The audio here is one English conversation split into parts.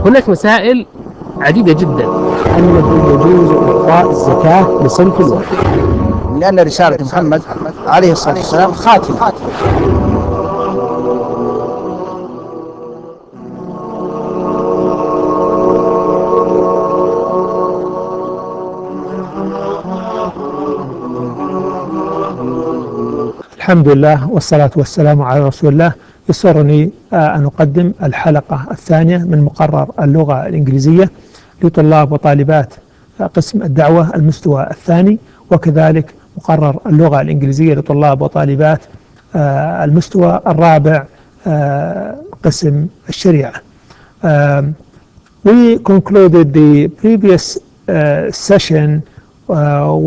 هناك مسائل عديدة جدا التي يجوز إعطاء الزكاة لصنف الواحد، لأن رسالة محمد عليه الصلاة والسلام خاتم. الحمد لله والصلاة والسلام على رسول الله. يسرني أن أقدم الحلقة الثانية من مقرر اللغة الإنجليزية لطلاب وطالبات قسم الدعوة المستوى الثاني، وكذلك مقرر اللغة الإنجليزية لطلاب وطالبات المستوى الرابع قسم الشريعة. We concluded the previous session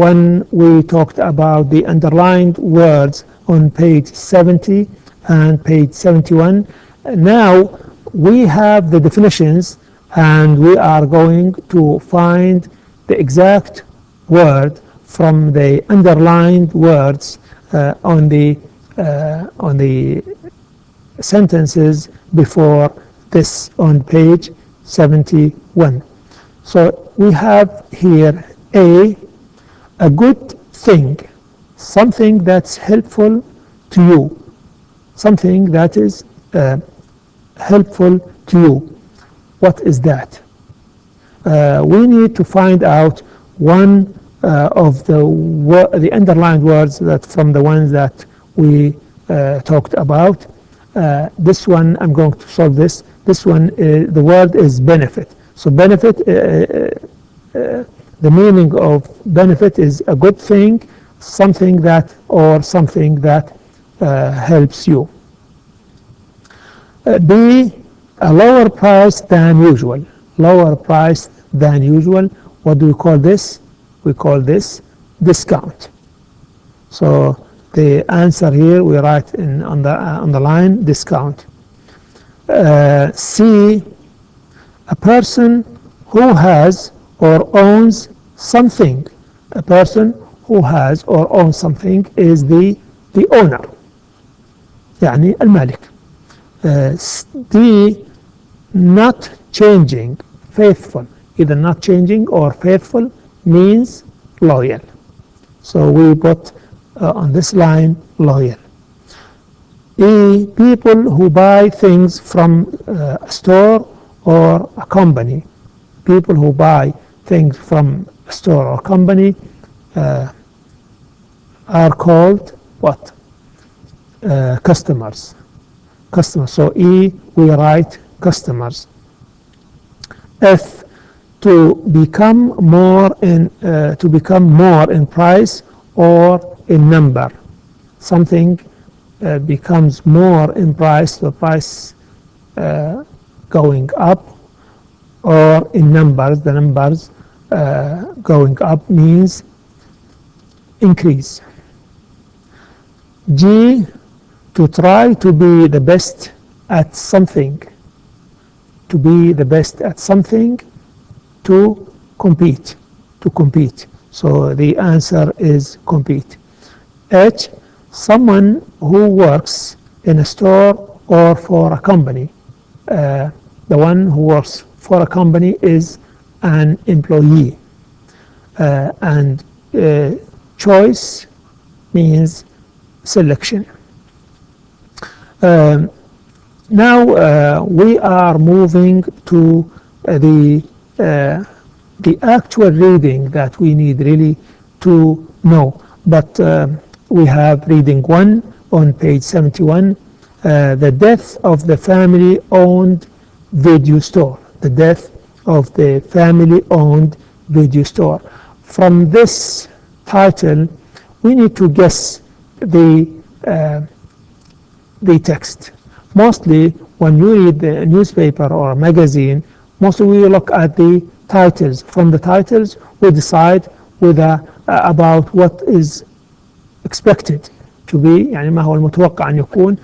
when we talked about the underlined words on page 70 and page 71. Now we have the definitions, and we are going to find the exact word from the underlined words on the sentences before this on page 71. So we have here a good thing, something that's helpful to you, something that is helpful to you. What is that? We need to find out one of the underlined words that from the ones that we talked about. This one, I'm going to solve this. This one, the word is benefit. So benefit, the meaning of benefit is a good thing, something that helps you. B, a lower price than usual. Lower price than usual. What do we call this? We call this discount. So the answer here we write on the line discount. C, a person who has or owns something. A person who has or owns something is the owner, يعني المالك. D, not changing, faithful. Either not changing or faithful means loyal. So we put on this line loyal. E, people who buy things from a store or a company. People who buy things from a store or company are called what? Customers. Customers. So E, we write customers. F, to become more in price or in number. Something becomes more in price, the price going up, or in numbers, the numbers going up means increase. G, to try to be the best at something. To be the best at something, to compete. To compete. So the answer is compete. H, someone who works in a store or for a company. The one who works for a company is an employee. And choice means selection. Now we are moving to the actual reading that we need really to know. But we have reading 1 on page 71, the death of the family-owned video store. The death of the family-owned video store. From this title, we need to guess the text. Mostly, when you read the newspaper or a magazine, mostly we look at the titles. From the titles, we decide about what is expected to be, يعني ما هو المتوقع أن يكون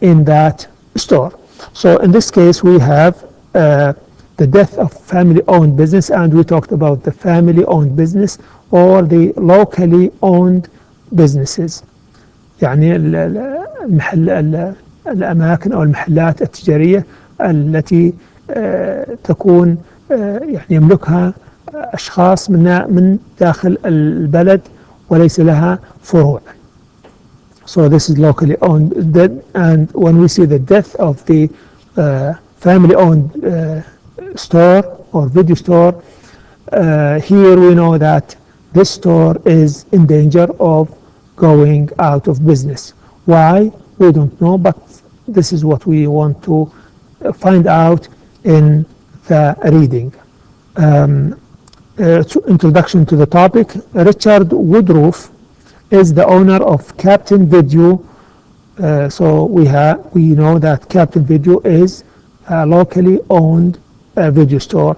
in that store. So in this case, we have the death of family-owned business, and we talked about the family-owned business or the locally owned businesses. يعني الأماكن أو المحلات التجارية التي تكون يعني يملكها أشخاص من داخل البلد وليس لها فروع. So this is locally owned, and when we see the death of the family-owned store or video store, here we know that this store is in danger of going out of business. Why? We don't know, but this is what we want to find out in the reading. Introduction to the topic. Richard Woodruff is the owner of Captain Video. So we know that Captain Video is a locally owned video store.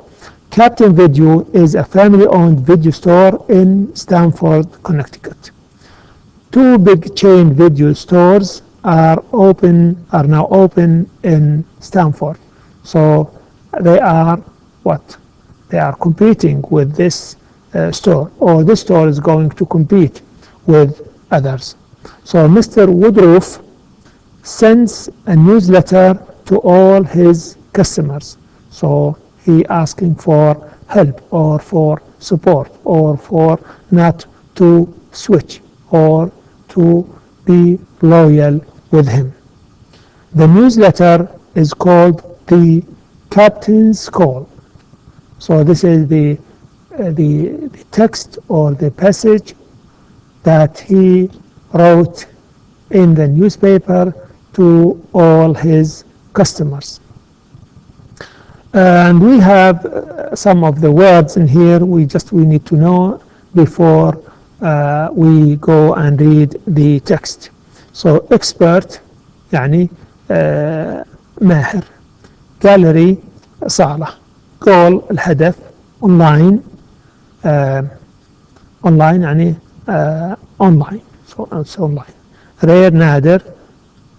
Captain Video is a family-owned video store in Stamford, Connecticut. Two big chain video stores are now open in Stamford. So they are what? They are competing with this store, or this store is going to compete with others. So Mr. Woodruff sends a newsletter to all his customers. So he asking for help or for support or for not to switch or to be loyal with him. The newsletter is called the Captain's Call. So this is the text or the passage that he wrote in the newspaper to all his customers. And we have some of the words in here we need to know before we go and read the text. So expert يعني ماهر. gallery صالة. goal الهدف. online online يعني online. so online. rare نادر.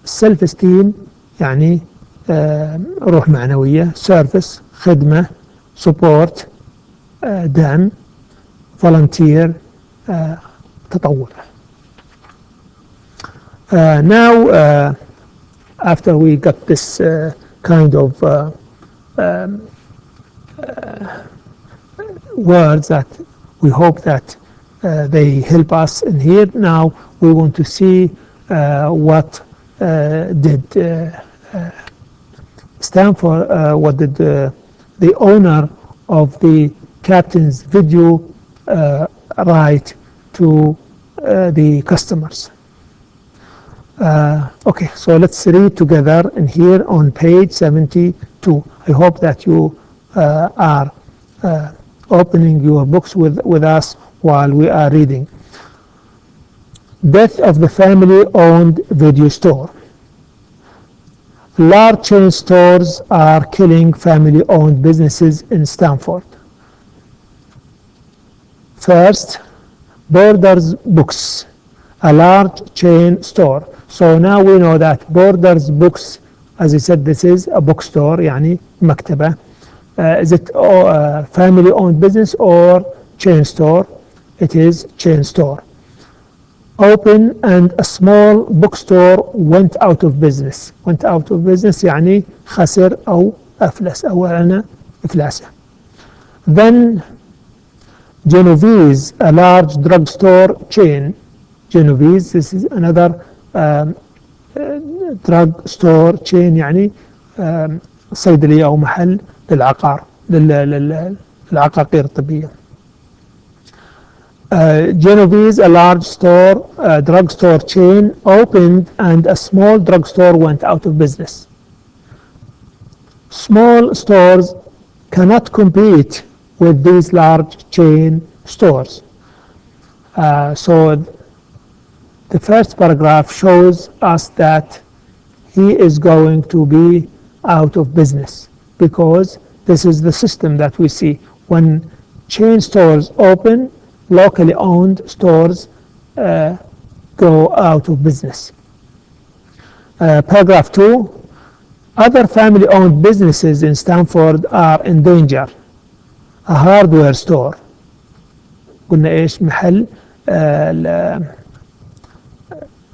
self esteem يعني روح معنوية. service خدمة. support دعم. volunteer تطوع. Now after we got this kind of words that we hope that they help us in here, now we want to see what did Stanford, what did the owner of the Captain's Video write to the customers. Okay, so let's read together in here on page 72. I hope that you are opening your books with us while we are reading. Death of the family-owned video store. Large chain stores are killing family-owned businesses in Stamford. First, Borders Books, a large chain store. So now we know that Borders Books, as I said, this is a bookstore, يعني مكتبة. Is it a family-owned business or chain store? It is chain store. Open, and a small bookstore went out of business. Went out of business يعني خسر أو أفلس أو أعلن إفلاسه. Then Genovese, a large drugstore chain. Genovese, this is another drugstore chain يعني صيدلية أو محل للعقار للعقاقير الطبية. Genovese, a large drugstore chain, opened, and a small drugstore went out of business. Small stores cannot compete with these large chain stores. So the first paragraph shows us that he is going to be out of business, because this is the system that we see. When chain stores open, locally owned stores go out of business. Paragraph 2, other family-owned businesses in Stamford are in danger. A hardware store. قلنا إيش محل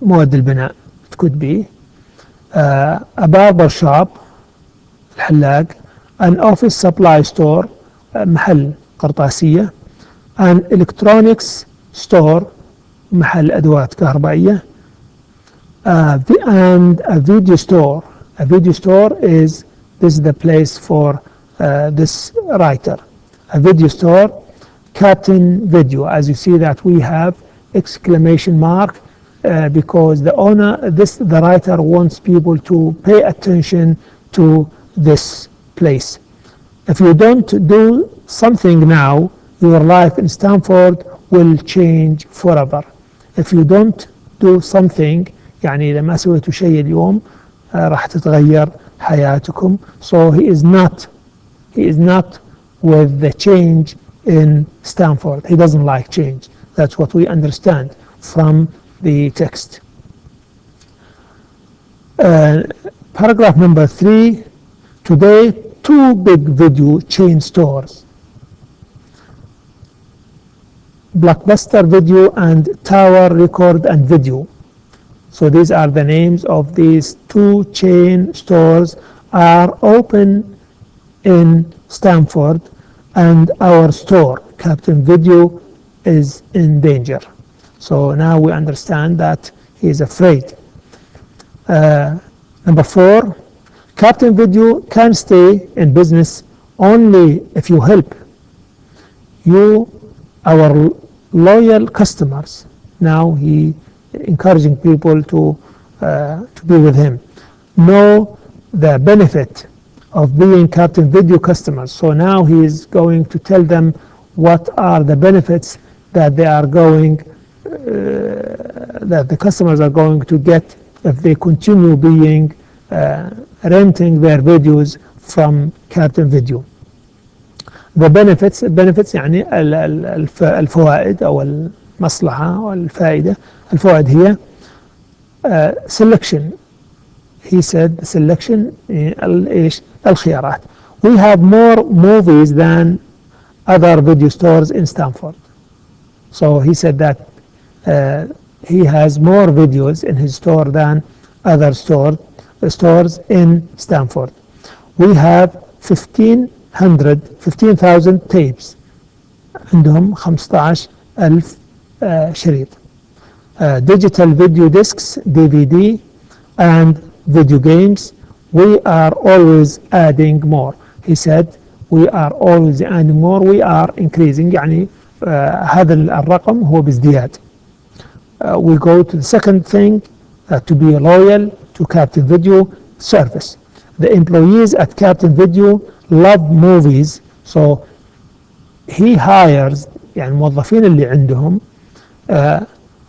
مواد البناء. It could be a barber shop, الحلاق. an office supply store محل قرطاسية, an electronics store محل أدوات كهربائية, and a video store. A video store is the place for this writer. A video store, Captain Video. As you see that we have exclamation mark because the writer wants people to pay attention to this place. If you don't do something now, your life in Stanford will change forever. If you don't do something, يعني إذا ما سويتوا شيء اليوم راح تتغير حياتكم. So he is not with the change in Stanford. He doesn't like change. That's what we understand from the text. Paragraph number 3. Today, 2 big video chain stores, Blockbuster Video and Tower Record and Video. So these are the names of these 2 chain stores are open in Stanford, and our store, Captain Video, is in danger. So now we understand that he is afraid. Number 4, Captain Video can stay in business only if you help. You, our loyal customers. Now he encouraging people to be with him. Know the benefit of being Captain Video customers. So now he is going to tell them what are the benefits that they are going, that the customers are going to get if they continue being renting their videos from Captain Video. The benefits يعني الفوائد أو المصلحة أو الفائدة. الفوائد هي selection. He said selection إيش الخيارات. We have more movies than other video stores in Stanford. So he said that he has more videos in his store than other stores in Stanford. We have 15,000 tapes. عندهم 15,000 شريط. Digital video discs, DVD, and video games. We are always adding more. He said we are always adding more. We are increasing. يعني هذا الرقم هو بازدياد. We go to the second thing, to be loyal to Captain Video service. The employees at Captain Video love movies, so he hires يعني الموظفين اللي عندهم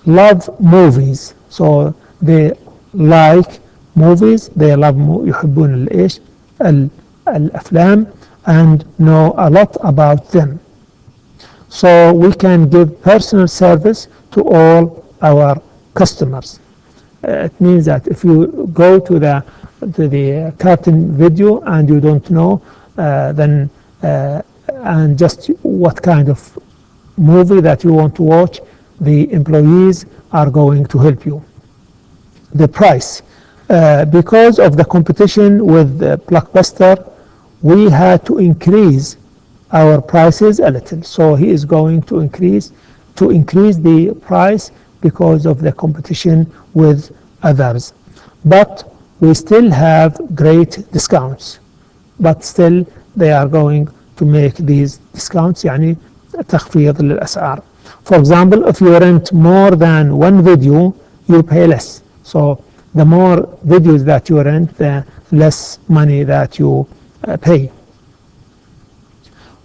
love movies, so they like movies, they love يحبون الإيش الأفلام and know a lot about them. So we can give personal service to all our customers. It means that if you go to the Captain Video and you don't know then and just what kind of movie that you want to watch, the employees are going to help you. The price, because of the competition with Blockbuster, we had to increase our prices a little. So he is going to increase the price because of the competition with others. But we still have great discounts. But still they are going to make these discounts, يعني تخفيض للأسعار. For example, if you rent more than one video, you pay less. So the more videos that you rent, the less money that you pay.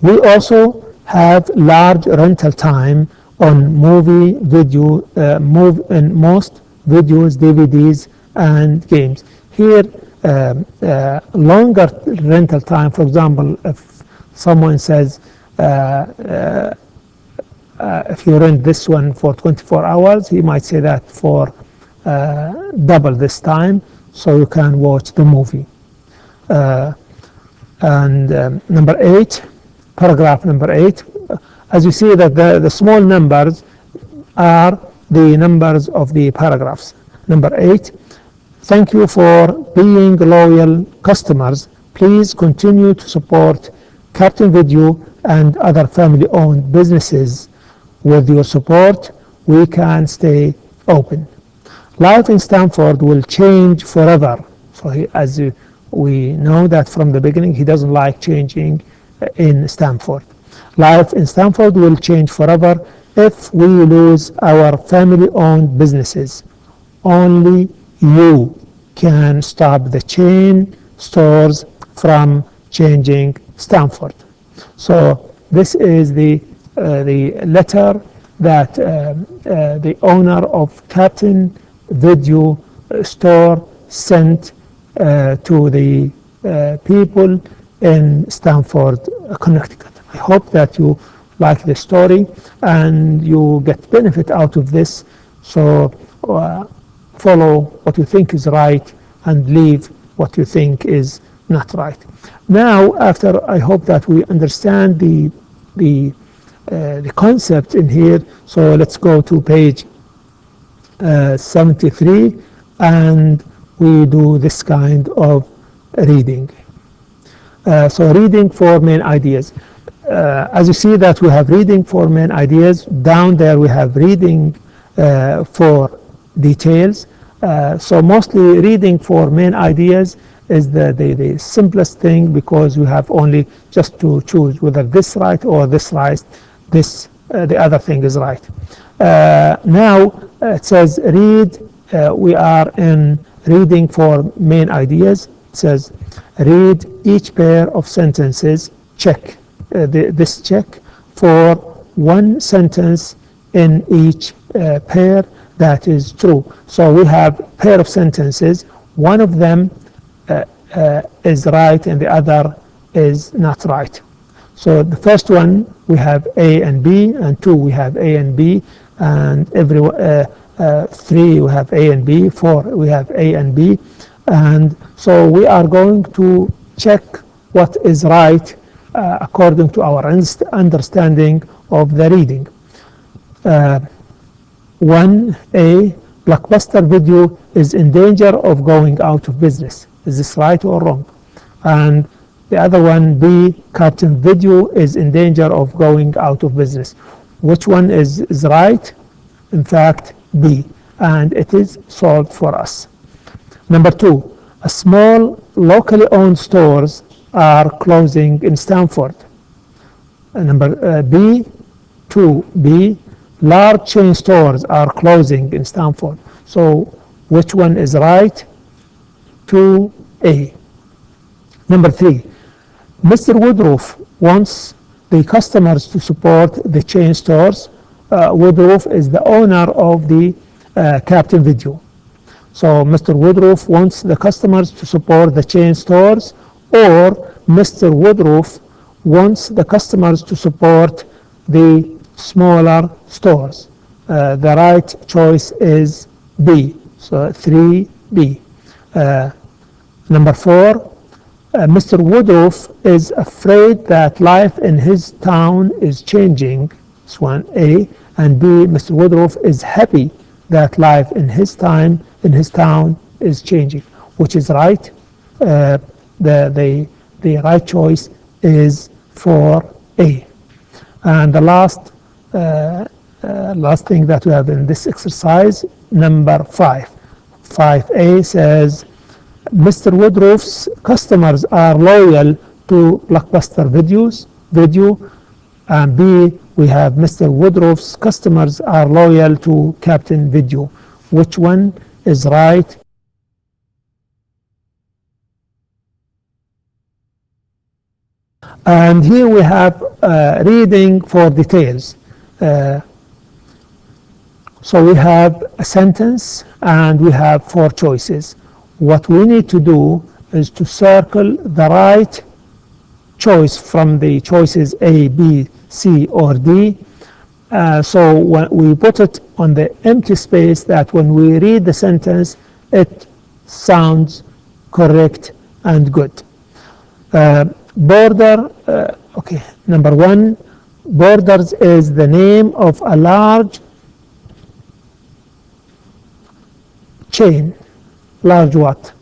We also have large rental time on movie, video, in most videos, DVDs, and games. Here, longer rental time. For example, if someone says, if you rent this one for 24 hours, he might say that for double this time, so you can watch the movie. Number 8, paragraph number 8, as you see that the small numbers are the numbers of the paragraphs. Number 8, thank you for being loyal customers Please continue to support Captain Video and other family-owned businesses. With your support, we can stay open. Life in Stanford will change forever. So as we know that from the beginning, he doesn't like changing in Stanford. Life in Stanford will change forever if we lose our family-owned businesses. Only you can stop the chain stores from changing Stanford. So this is the letter that the owner of Captain Video store sent to the people in Stamford, Connecticut. I hope that you like the story and you get benefit out of this. So follow what you think is right and leave what you think is not right. Now, after I hope that we understand the concept in here, so let's go to page 73 and we do this kind of reading. So reading for main ideas. As you see that we have reading for main ideas. Down there we have reading for details. So mostly reading for main ideas is the simplest thing, because we have only just to choose whether this right or this right, this the other thing is right. Now it says read. We are in reading for main ideas. It says read each pair of sentences. Check this check for one sentence in each pair that is true. So we have pair of sentences. One of them is right and the other is not right. So the first one we have A and B, and 2 we have A and B, and 3 we have A and B, 4 we have A and B, and so we are going to check what is right according to our understanding of the reading. 1A, Blockbuster Video is in danger of going out of business. Is this right or wrong? And the other one, B, Captain Video is in danger of going out of business. Which one is right? In fact, B, and it is solved for us. Number 2, a small locally owned stores are closing in Stanford. Number B, 2B, large chain stores are closing in Stanford. So which one is right? 2A. Number 3, Mr. Woodruff wants the customers to support the chain stores. Woodruff is the owner of the Captain Video. So Mr. Woodruff wants the customers to support the chain stores, or Mr. Woodruff wants the customers to support the smaller stores. The right choice is B, so 3B. Number 4, Mr. Woodruff is afraid that life in his town is changing. This one, A, and B, Mr. Woodruff is happy that life in his town is changing. Which is right? The right choice is for A. And the last thing that we have in this exercise, number 5. 5A says, Mr. Woodruff's customers are loyal to Blockbuster Video. And B, we have Mr. Woodruff's customers are loyal to Captain Video. Which one is right? And here we have reading for details. So we have a sentence and we have 4 choices. What we need to do is to circle the right choice from the choices A, B, C, or D. So when we put it on the empty space, that when we read the sentence, it sounds correct and good. Border, okay, number 1, Borders is the name of a large chain. Large what?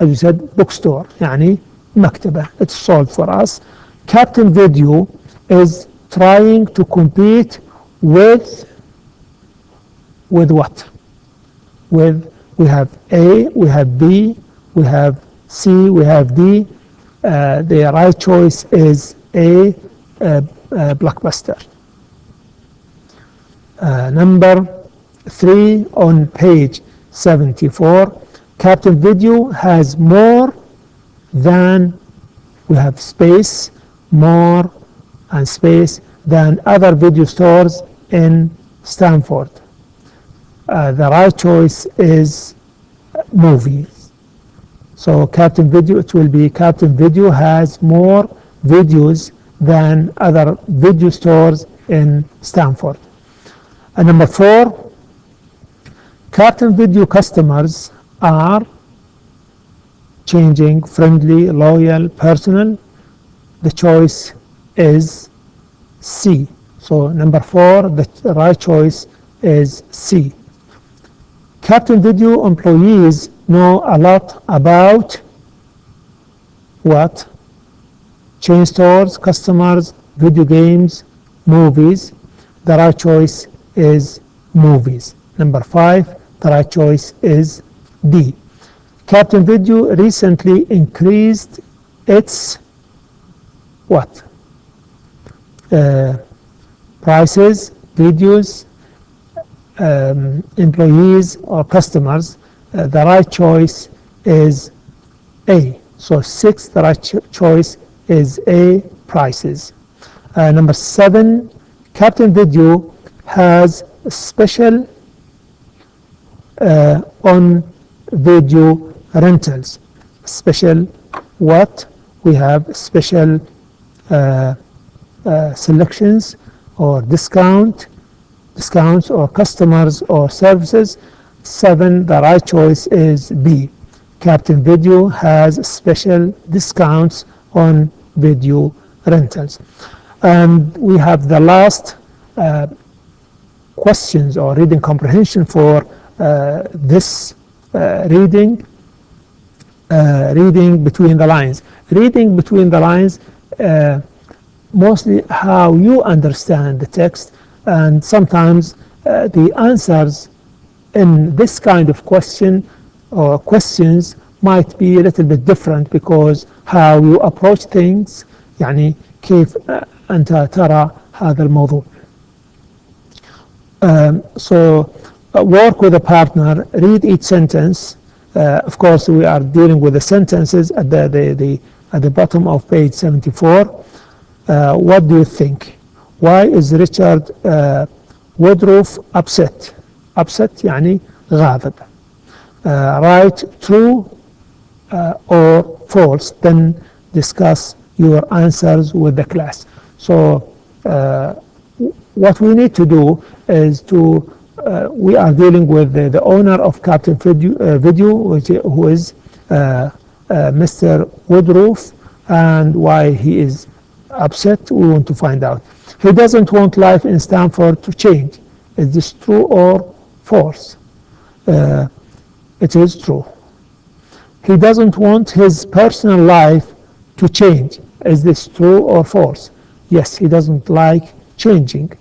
As you said, bookstore. يعني maktaba. It's sold for us. Captain Video is trying to compete with what? We have A, we have B, we have C, we have D. The right choice is A, Blockbuster. Number 3 on page 74. Captain Video has more than, we have space, more and space than other video stores in Stanford. The right choice is movies. So Captain Video, it will be Captain Video has more videos than other video stores in Stanford. And number 4, Captain Video customers are changing, friendly, loyal, personal. The choice is C. So number 4, the right choice is C. Captain Video employees know a lot about what? Chain stores, customers, video games, movies. The right choice is movies. Number 5, the right choice is D. Captain Video recently increased its what? Prices, videos, employees or customers. The right choice is A. So 6, the right choice is A, prices. Number 7, Captain Video has a special on video rentals. Special what? We have special selections or discounts or customers or services. 7, the right choice is B. Captain Video has special discounts on video rentals. And we have the last questions or reading comprehension for this reading between the lines. Reading between the lines, mostly how you understand the text, and sometimes the answers in this kind of question or questions might be a little bit different because how you approach things. يعني كيف أنت ترى هذا الموضوع. So work with a partner, read each sentence. Of course, we are dealing with the sentences at the bottom of page 74. What do you think? Why is Richard Woodruff upset? Upset يعني غاضب. Write true or false, then discuss your answers with the class. So what we need to do is to we are dealing with the owner of Captain Video, who is Mr. Woodruff, and why he is upset. We want to find out. He doesn't want life in Stanford to change. Is this true or false? It is true. He doesn't want his personal life to change. Is this true or false? Yes, he doesn't like changing.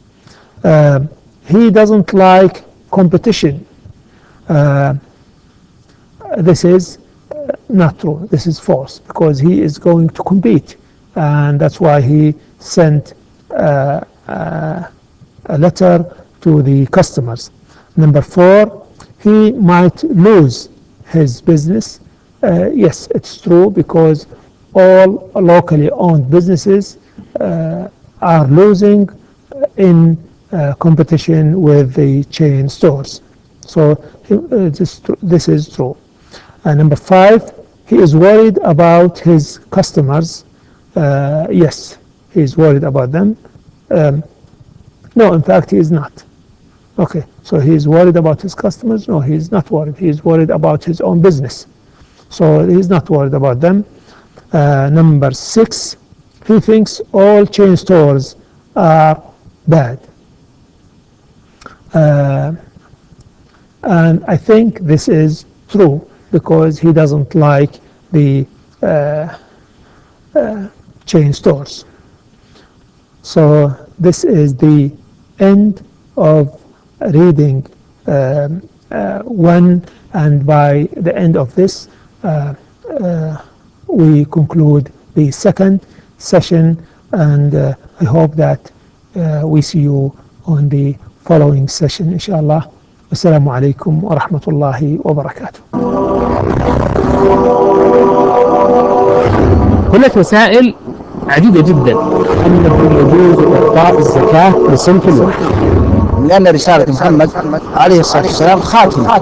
He doesn't like competition. This is not true. This is false because he is going to compete, and that's why he sent a letter to the customers. Number 4, he might lose his business. Yes, it's true because all locally owned businesses are losing in competition with the chain stores. So this is true. Number 5, he is worried about his customers. Yes, he is worried about them. No, in fact, he is not. Okay, so he is worried about his customers? No, he is not worried. He is worried about his own business. So he is not worried about them. Number 6, he thinks all chain stores are bad. And I think this is true because he doesn't like the chain stores. So this is the end of reading one, and by the end of this we conclude the second session, and I hope that we see you on the following session inshallah. Assalamu alaikum wa rahmatullahi wa barakatuh. هناك مسائل عديدة جدا. أنه يجوز إعطاء الزكاة لصنف واحد، لأن رسالة محمد عليه الصلاة والسلام خاتمة